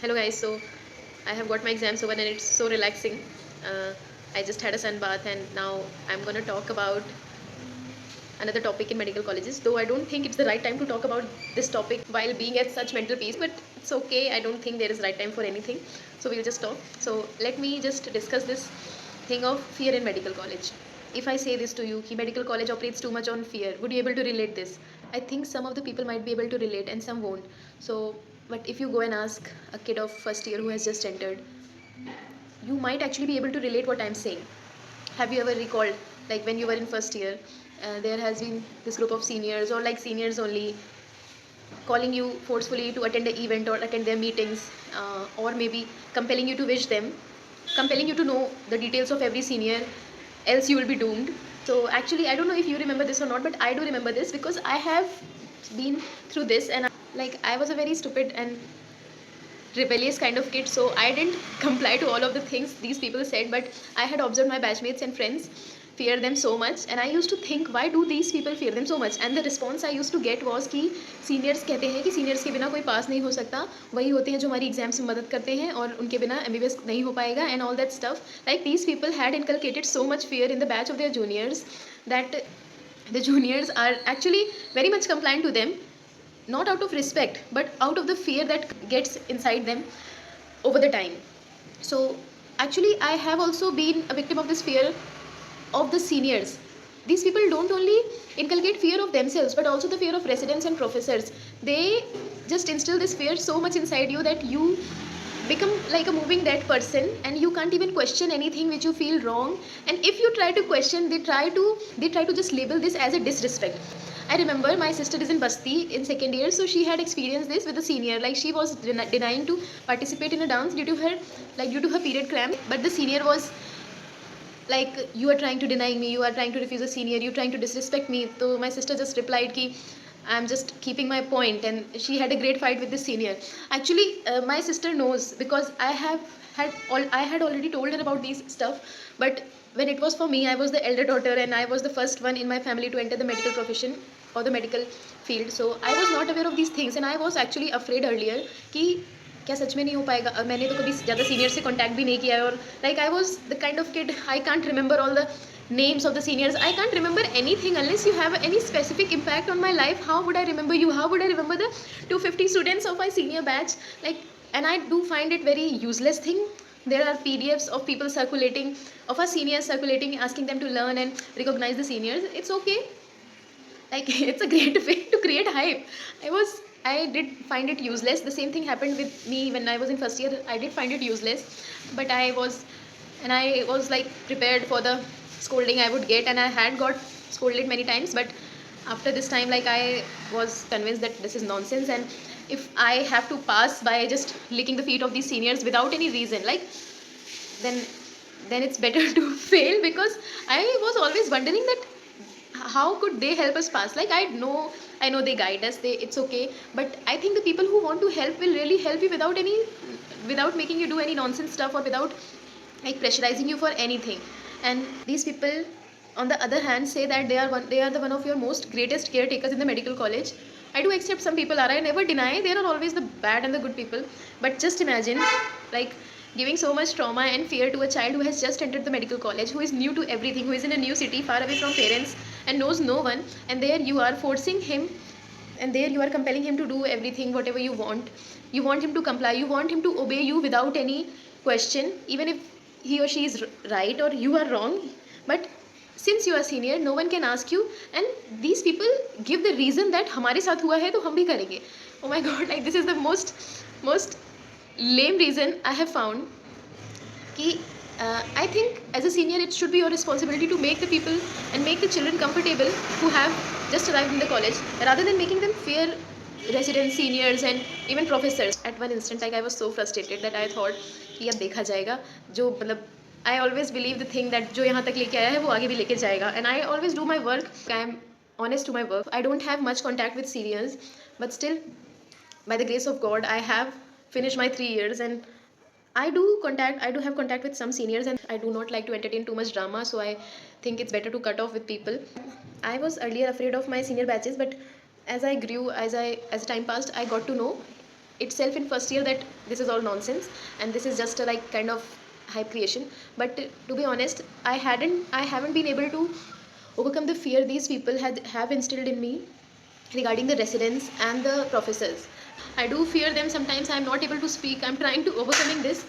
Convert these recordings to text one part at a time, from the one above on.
Hello guys, so I have got my exams over and it's so relaxing. I just had a sun bath and now I'm gonna talk about another topic in medical colleges. Though I don't think it's the right time to talk about this topic while being at such mental peace, but it's okay. I don't think there is right time for anything. So we'll just talk. So let me just discuss this thing of fear in medical college. If I say this to you, कि medical college operates too much on fear, would you able to relate this? I think some of the people might be able to relate and some won't. So, but if you go and ask a kid of first year who has just entered, you might actually be able to relate what I'm saying. Have you ever recalled, like when you were in first year, there has been this group of seniors or like seniors only calling you forcefully to attend an event or attend their meetings, or maybe compelling you to wish them, compelling you to know the details of every senior, else you will be doomed. So actually, I don't know if you remember this or not, but I do remember this because I have been through this, and like I was a very stupid and rebellious kind of kid, so I didn't comply to all of the things these people said, but I had observed my batchmates and friends fear them so much, and I used to think, why do these people fear them so much? And the response I used to get was कि seniors कहते हैं कि seniors के बिना कोई पास नहीं हो सकता, वही होते हैं जो हमारी एग्जाम्स में मदद करते हैं और उनके बिना एमबीबीएस नहीं हो पाएगा, and all that stuff. Like these people had inculcated so much fear in the batch of their juniors that the juniors are actually very much compliant to them, not out of respect but out of the fear that gets inside them over the time. So actually I have also been a victim of this fear of the seniors. These people don't only inculcate fear of themselves but also the fear of residents and professors. They just instill this fear so much inside you that you become like a moving dead person and you can't even question anything which you feel wrong, and if you try to question, they try to just label this as a disrespect. I remember my sister is in Basti in second year, so she had experienced this with a senior. Like she was denying to participate in a dance due to her period cramp, but the senior was like, you are trying to deny me, you are trying to refuse a senior, you are trying to disrespect me. So my sister just replied ki I'm just keeping my point, and she had a great fight with this senior. Actually, my sister knows because I had already told her about these stuff, but when it was for me, I was the elder daughter and I was the first one in my family to enter the medical profession or the medical field, so I was not aware of these things and I was actually afraid earlier कि क्या सच में नहीं हो पाएगा. मैंने तो कभी ज़्यादा सीनियर से कॉन्टैक्ट भी नहीं किया है, और like I was the kind of kid, I can't remember all the names of the seniors, I can't remember anything unless you have any specific impact on my life. How would I remember you? How would I remember the 250 students of my senior batch? Like, and I do find it very useless thing. There are PDFs of people circulating, of our seniors circulating, asking them to learn and recognize the seniors. It's okay, like it's a great way to create hype. I did find it useless. The same thing happened with me when I was in first year. I did find it useless, but I was like prepared for the scolding I would get, and I had got scolded many times, but after this time, like, I was convinced that this is nonsense, and if I have to pass by just licking the feet of these seniors without any reason, like, then it's better to fail, because I was always wondering that how could they help us pass. Like, I know they guide us, it's okay, but I think the people who want to help will really help you without making you do any nonsense stuff, or without like pressurizing you for anything. And these people on the other hand say that they are the one of your most greatest caretakers in the medical college. I do accept some people are, I never deny there are always the bad and the good people, but just imagine, like, giving so much trauma and fear to a child who has just entered the medical college, who is new to everything, who is in a new city far away from parents and knows no one, and there you are forcing him, and there you are compelling him to do everything whatever you want. You want him to comply, you want him to obey you without any question, even if he or she is right or you are wrong. But since you are senior, no one can ask you, and these people give the reason that हमारे साथ हुआ है तो हम भी करेंगे. Oh my god, like, this is the most lame reason I have found. कि I think as a senior it should be your responsibility to make the people and make the children comfortable who have just arrived in the college, rather than making them fear residents, seniors and even professors. At one instant, like, I was so frustrated that I thought कि अब देखा जाएगा, जो मतलब I always believe the thing that जो यहाँ तक लेके आया है वो आगे भी लेके जाएगा, and I always do my work. I am honest to my work. I don't have much contact with seniors, but still, by the grace of God, I have finished my 3 years, and I do have contact with some seniors, and I do not like to entertain too much drama, so I think it's better to cut off with people. I was earlier afraid of my senior batches, but as I grew, as time passed, I got to know itself in first year that this is all nonsense and this is just a like kind of hype creation. But to be honest, I haven't been able to overcome the fear these people have instilled in me regarding the residents and the professors. I do fear them sometimes. I'm not able to speak. I'm trying to overcoming this.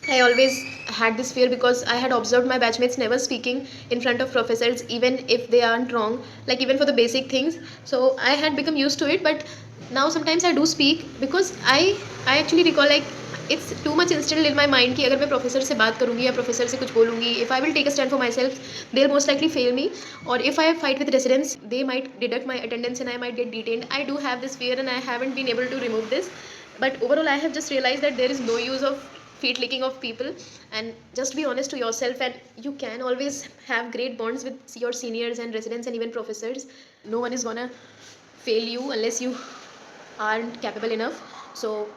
I always had this fear because I had observed my batchmates never speaking in front of professors, even if they aren't wrong, like even for the basic things. So I had become used to it, but now sometimes I do speak because I actually recall like it's too much instilled in my mind कि अगर मैं professor से बात करूँगी या professor से कुछ बोलूँगी, if I will take a stand for myself, they'll most likely fail me. Or if I fight with residents, they might deduct my attendance and I might get detained. I do have this fear and I haven't been able to remove this. But overall, I have just realized that there is no use of feet licking of people, and just be honest to yourself, and you can always have great bonds with your seniors and residents and even professors. No one is gonna fail you unless you aren't capable enough. So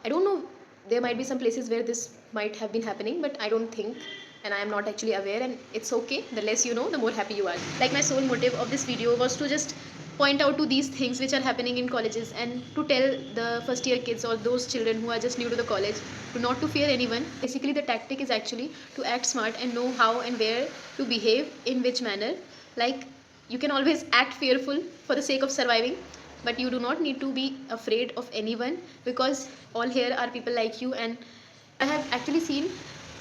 I don't know, there might be some places where this might have been happening, but I don't think, and I am not actually aware, and it's okay. The less you know, the more happy you are. Like my sole motive of this video was to just point out to these things which are happening in colleges and to tell the first year kids or those children who are just new to the college to not to fear anyone. Basically the tactic is actually to act smart and know how and where to behave in which manner. Like you can always act fearful for the sake of surviving, but you do not need to be afraid of anyone because all here are people like you. And I have actually seen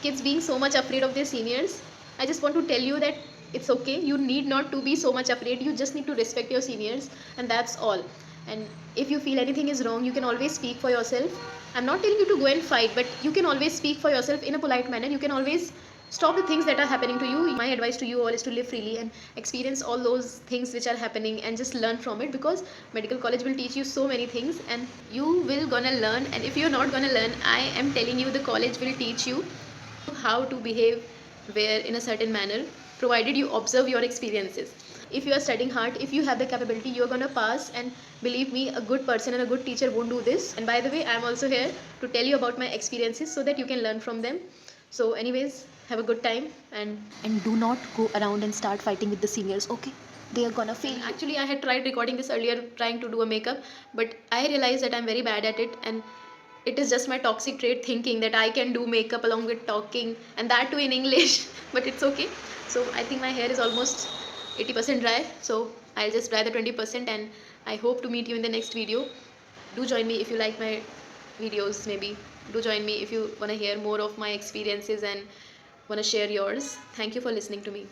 kids being so much afraid of their seniors. I just want to tell you that it's okay. You need not to be so much afraid. You just need to respect your seniors, and that's all. And if you feel anything is wrong, you can always speak for yourself. I'm not telling you to go and fight, but you can always speak for yourself in a polite manner. You can always stop the things that are happening to you. My advice to you all is to live freely and experience all those things which are happening and just learn from it, because medical college will teach you so many things and you will gonna learn. And if you're not gonna learn, I am telling you, the college will teach you how to behave where in a certain manner, provided you observe your experiences. If you are studying hard, if you have the capability, you're gonna pass. And believe me, a good person and a good teacher won't do this. And by the way, I'm also here to tell you about my experiences so that you can learn from them. So anyways, have a good time, and do not go around and start fighting with the seniors, okay? They are gonna fail. Actually, I had tried recording this earlier, trying to do a makeup, but I realized that I'm very bad at it, and it is just my toxic trait thinking that I can do makeup along with talking, and that too in English. But it's okay. So I think my hair is almost 80% dry, so I'll just dry the 20%, and I hope to meet you in the next video. Do join me if you like my videos. Maybe do join me if you want to hear more of my experiences and want to share yours. Thank you for listening to me.